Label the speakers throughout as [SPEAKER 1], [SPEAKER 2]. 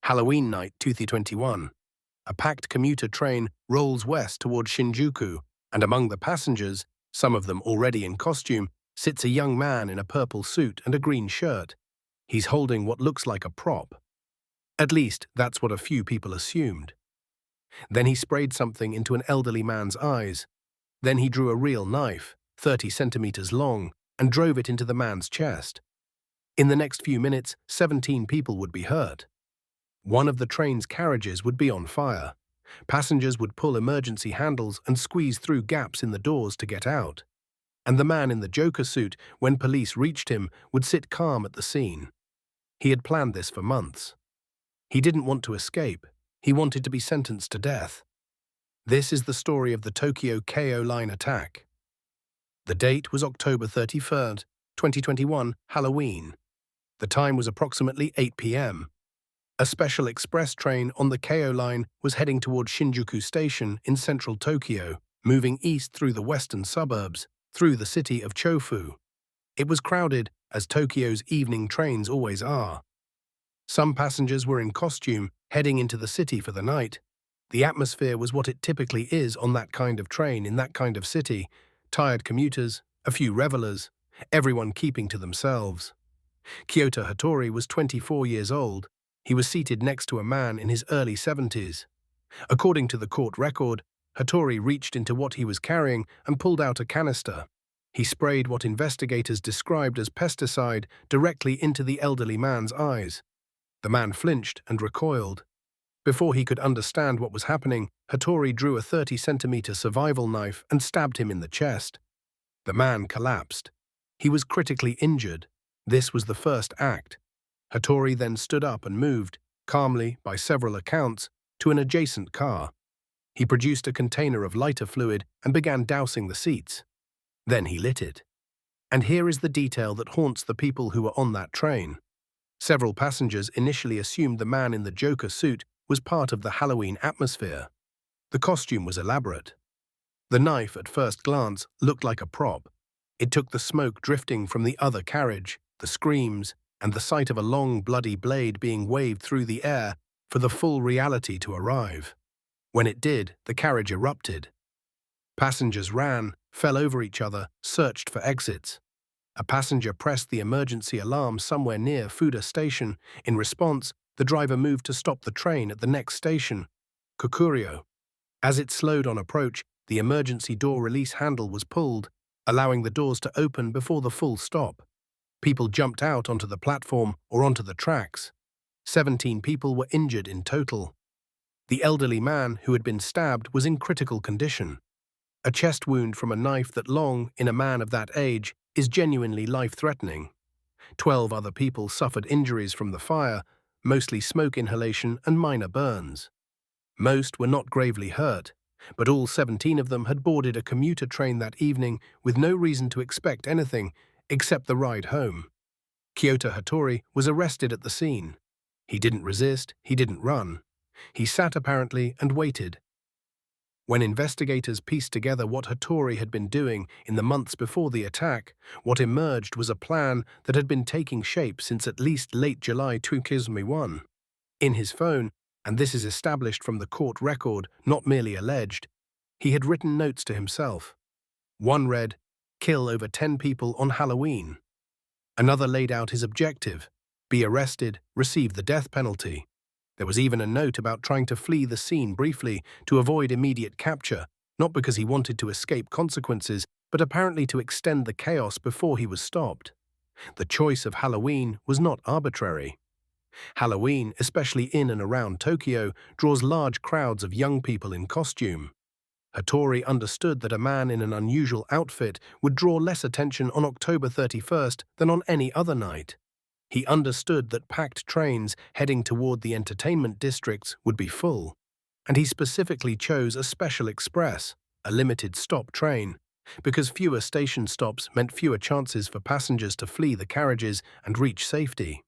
[SPEAKER 1] Halloween night 2021. A packed commuter train rolls west toward Shinjuku, and among the passengers, some of them already in costume, sits a young man in a purple suit and a green shirt. He's holding what looks like a prop. At least, that's what a few people assumed. Then he sprayed something into an elderly man's eyes. Then he drew a real knife, 30 centimeters long, and drove it into the man's chest. In the next few minutes, 17 people would be hurt. One of the train's carriages would be on fire. Passengers would pull emergency handles and squeeze through gaps in the doors to get out. And the man in the Joker suit, when police reached him, would sit calm at the scene. He had planned this for months. He didn't want to escape. He wanted to be sentenced to death. This is the story of the Tokyo Keio Line attack. The date was October 31st, 2021, Halloween. The time was approximately 8 p.m. A special express train on the Keio Line was heading toward Shinjuku Station in central Tokyo, moving east through the western suburbs, through the city of Chofu. It was crowded, as Tokyo's evening trains always are. Some passengers were in costume, heading into the city for the night. The atmosphere was what it typically is on that kind of train in that kind of city. Tired commuters, a few revelers, everyone keeping to themselves. Kyoto Hattori was 24 years old. He was seated next to a man in his early 70s. According to the court record, Hattori reached into what he was carrying and pulled out a canister. He sprayed what investigators described as pesticide directly into the elderly man's eyes. The man flinched and recoiled. Before he could understand what was happening, Hattori drew a 30-centimeter survival knife and stabbed him in the chest. The man collapsed. He was critically injured. This was the first act. Hattori then stood up and moved, calmly, by several accounts, to an adjacent car. He produced a container of lighter fluid and began dousing the seats. Then he lit it. And here is the detail that haunts the people who were on that train. Several passengers initially assumed the man in the Joker suit was part of the Halloween atmosphere. The costume was elaborate. The knife, at first glance, looked like a prop. It took the smoke drifting from the other carriage, the screams, and the sight of a long, bloody blade being waved through the air for the full reality to arrive. When it did, the carriage erupted. Passengers ran, fell over each other, searched for exits. A passenger pressed the emergency alarm somewhere near Fuda Station. In response, the driver moved to stop the train at the next station, Kokurio. As it slowed on approach, the emergency door release handle was pulled, allowing the doors to open before the full stop. People jumped out onto the platform or onto the tracks. 17 people were injured in total. The elderly man who had been stabbed was in critical condition. A chest wound from a knife that long, in a man of that age, is genuinely life-threatening. 12 other people suffered injuries from the fire, mostly smoke inhalation and minor burns. Most were not gravely hurt, but all 17 of them had boarded a commuter train that evening with no reason to expect anything except the ride home. Kyoto Hattori was arrested at the scene. He didn't resist, he didn't run. He sat apparently and waited. When investigators pieced together what Hattori had been doing in the months before the attack, what emerged was a plan that had been taking shape since at least late July 2021. In his phone, and this is established from the court record, not merely alleged, he had written notes to himself. One read, "Kill over 10 people on Halloween." Another laid out his objective: be arrested, receive the death penalty. There was even a note about trying to flee the scene briefly to avoid immediate capture, not because he wanted to escape consequences, but apparently to extend the chaos before he was stopped. The choice of Halloween was not arbitrary. Halloween, especially in and around Tokyo, draws large crowds of young people in costume. Hattori understood that a man in an unusual outfit would draw less attention on October 31st than on any other night. He understood that packed trains heading toward the entertainment districts would be full, and he specifically chose a special express, a limited stop train, because fewer station stops meant fewer chances for passengers to flee the carriages and reach safety.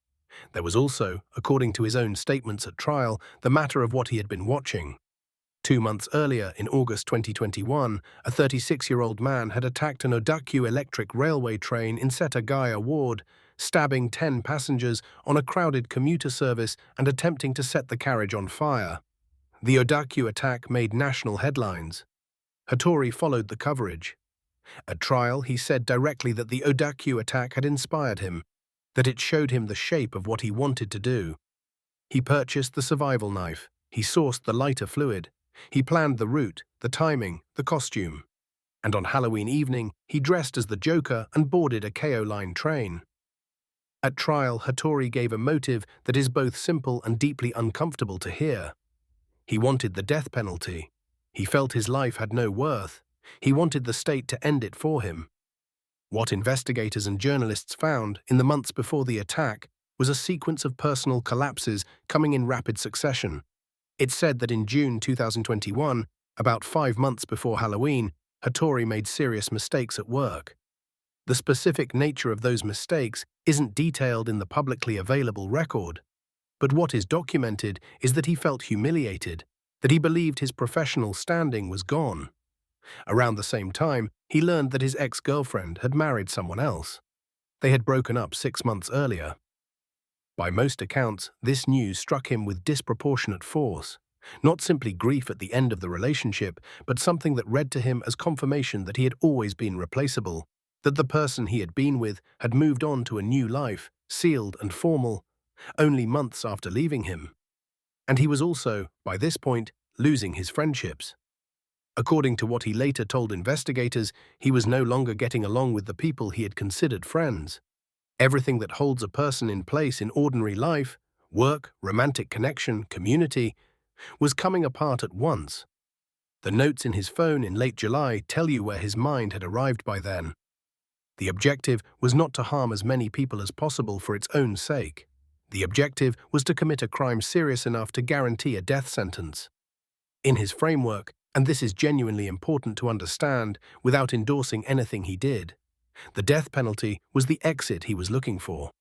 [SPEAKER 1] There was also, according to his own statements at trial, the matter of what he had been watching. 2 months earlier, in August 2021, a 36-year-old man had attacked an Odakyu electric railway train in Setagaya Ward, stabbing 10 passengers on a crowded commuter service and attempting to set the carriage on fire. The Odakyu attack made national headlines. Hattori followed the coverage. At trial, he said directly that the Odakyu attack had inspired him, that it showed him the shape of what he wanted to do. He purchased the survival knife. He sourced the lighter fluid. He planned the route, the timing, the costume. And on Halloween evening, he dressed as the Joker and boarded a Keio Line train. At trial, Hattori gave a motive that is both simple and deeply uncomfortable to hear. He wanted the death penalty. He felt his life had no worth. He wanted the state to end it for him. What investigators and journalists found in the months before the attack was a sequence of personal collapses coming in rapid succession. It said that in June 2021, about 5 months before Halloween, Hattori made serious mistakes at work. The specific nature of those mistakes isn't detailed in the publicly available record, but what is documented is that he felt humiliated, that he believed his professional standing was gone. Around the same time, he learned that his ex-girlfriend had married someone else. They had broken up 6 months earlier. By most accounts, this news struck him with disproportionate force. Not simply grief at the end of the relationship, but something that read to him as confirmation that he had always been replaceable, that the person he had been with had moved on to a new life, sealed and formal, only months after leaving him. And he was also, by this point, losing his friendships. According to what he later told investigators, he was no longer getting along with the people he had considered friends. Everything that holds a person in place in ordinary life, work, romantic connection, community, was coming apart at once. The notes in his phone in late July tell you where his mind had arrived by then. The objective was not to harm as many people as possible for its own sake. The objective was to commit a crime serious enough to guarantee a death sentence. In his framework, and this is genuinely important to understand without endorsing anything he did, the death penalty was the exit he was looking for.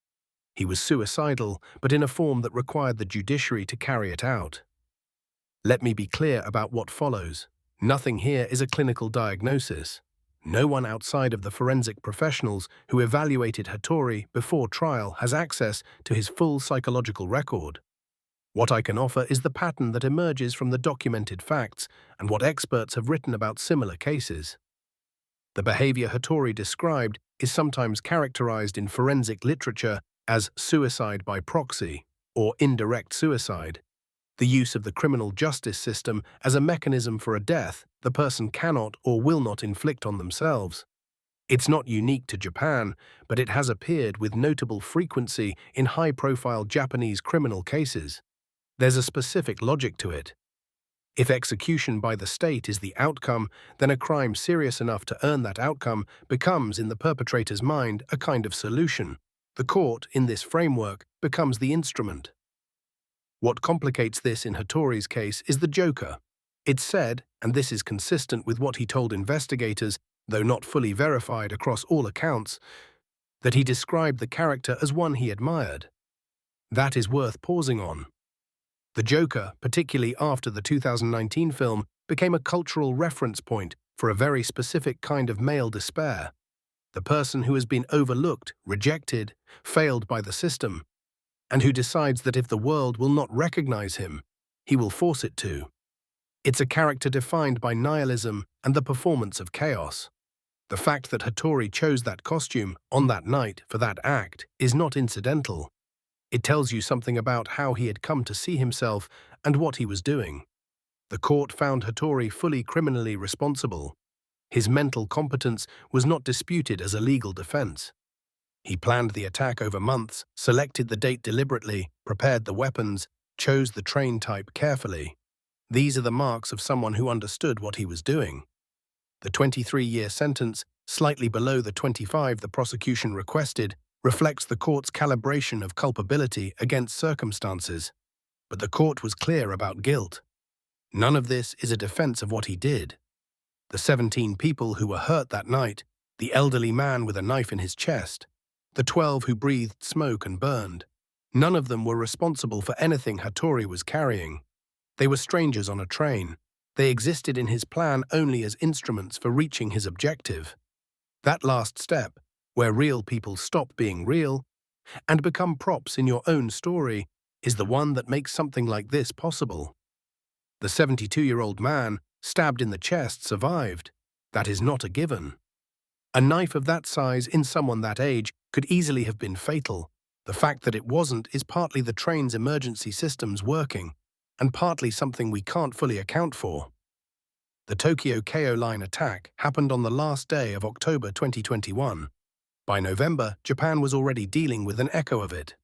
[SPEAKER 1] He was suicidal, but in a form that required the judiciary to carry it out. Let me be clear about what follows. Nothing here is a clinical diagnosis. No one outside of the forensic professionals who evaluated Hattori before trial has access to his full psychological record. What I can offer is the pattern that emerges from the documented facts and what experts have written about similar cases. The behavior Hattori described is sometimes characterized in forensic literature as suicide by proxy or indirect suicide, the use of the criminal justice system as a mechanism for a death the person cannot or will not inflict on themselves. It's not unique to Japan, but it has appeared with notable frequency in high-profile Japanese criminal cases. There's a specific logic to it. If execution by the state is the outcome, then a crime serious enough to earn that outcome becomes, in the perpetrator's mind, a kind of solution. The court, in this framework, becomes the instrument. What complicates this in Hattori's case is the Joker. It's said, and this is consistent with what he told investigators, though not fully verified across all accounts, that he described the character as one he admired. That is worth pausing on. The Joker, particularly after the 2019 film, became a cultural reference point for a very specific kind of male despair. The person who has been overlooked, rejected, failed by the system, and who decides that if the world will not recognize him, he will force it to. It's a character defined by nihilism and the performance of chaos. The fact that Hattori chose that costume on that night for that act is not incidental. It tells you something about how he had come to see himself and what he was doing. The court found Hattori fully criminally responsible. His mental competence was not disputed as a legal defense. He planned the attack over months, selected the date deliberately, prepared the weapons, chose the train type carefully. These are the marks of someone who understood what he was doing. The 23-year sentence, slightly below the 25 the prosecution requested, reflects the court's calibration of culpability against circumstances. But the court was clear about guilt. None of this is a defense of what he did. The 17 people who were hurt that night, the elderly man with a knife in his chest, the 12 who breathed smoke and burned, none of them were responsible for anything Hattori was carrying. They were strangers on a train. They existed in his plan only as instruments for reaching his objective. That last step, where real people stop being real, and become props in your own story is the one that makes something like this possible. The 72-year-old man, stabbed in the chest, survived. That is not a given. A knife of that size in someone that age could easily have been fatal. The fact that it wasn't is partly the train's emergency systems working, and partly something we can't fully account for. The Tokyo Keio Line attack happened on the last day of October 2021. By November, Japan was already dealing with an echo of it.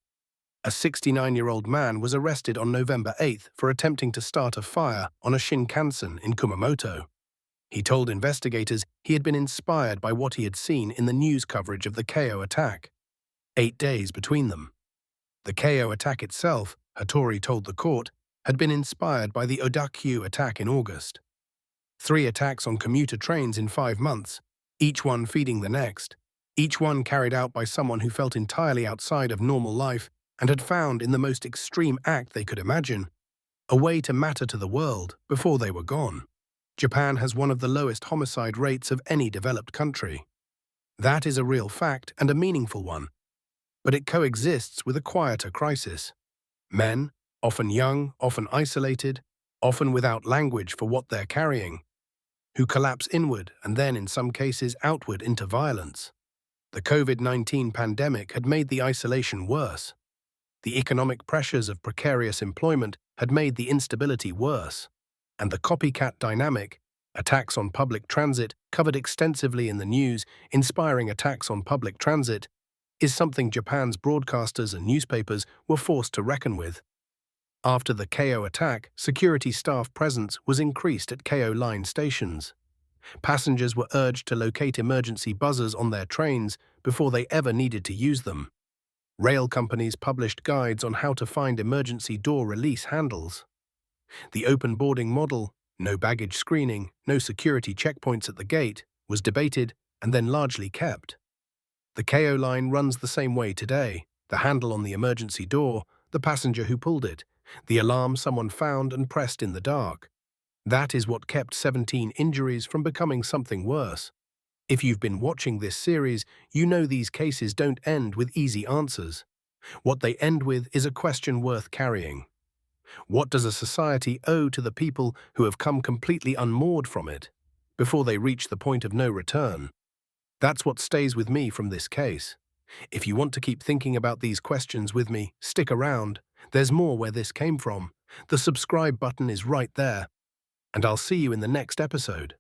[SPEAKER 1] A 69-year-old man was arrested on November 8th for attempting to start a fire on a Shinkansen in Kumamoto. He told investigators he had been inspired by what he had seen in the news coverage of the Keio attack. 8 days between them. The Keio attack itself, Hattori told the court, had been inspired by the Odakyu attack in August. 3 attacks on commuter trains in 5 months, each one feeding the next, each one carried out by someone who felt entirely outside of normal life and had found in the most extreme act they could imagine a way to matter to the world before they were gone. Japan has one of the lowest homicide rates of any developed country. That is a real fact and a meaningful one. But it coexists with a quieter crisis. Men, often young, often isolated, often without language for what they're carrying, who collapse inward and then in some cases outward into violence. The COVID-19 pandemic had made the isolation worse. The economic pressures of precarious employment had made the instability worse. And the copycat dynamic, attacks on public transit covered extensively in the news, inspiring attacks on public transit, is something Japan's broadcasters and newspapers were forced to reckon with. After the Keio attack, security staff presence was increased at Keio Line stations. Passengers were urged to locate emergency buzzers on their trains before they ever needed to use them. Rail companies published guides on how to find emergency door release handles. The open boarding model, no baggage screening, no security checkpoints at the gate, was debated and then largely kept. The Keio Line runs the same way today: the handle on the emergency door, the passenger who pulled it, the alarm someone found and pressed in the dark. That is what kept 17 injuries from becoming something worse. If you've been watching this series, you know these cases don't end with easy answers. What they end with is a question worth carrying. What does a society owe to the people who have come completely unmoored from it, before they reach the point of no return? That's what stays with me from this case. If you want to keep thinking about these questions with me, stick around. There's more where this came from. The subscribe button is right there. And I'll see you in the next episode.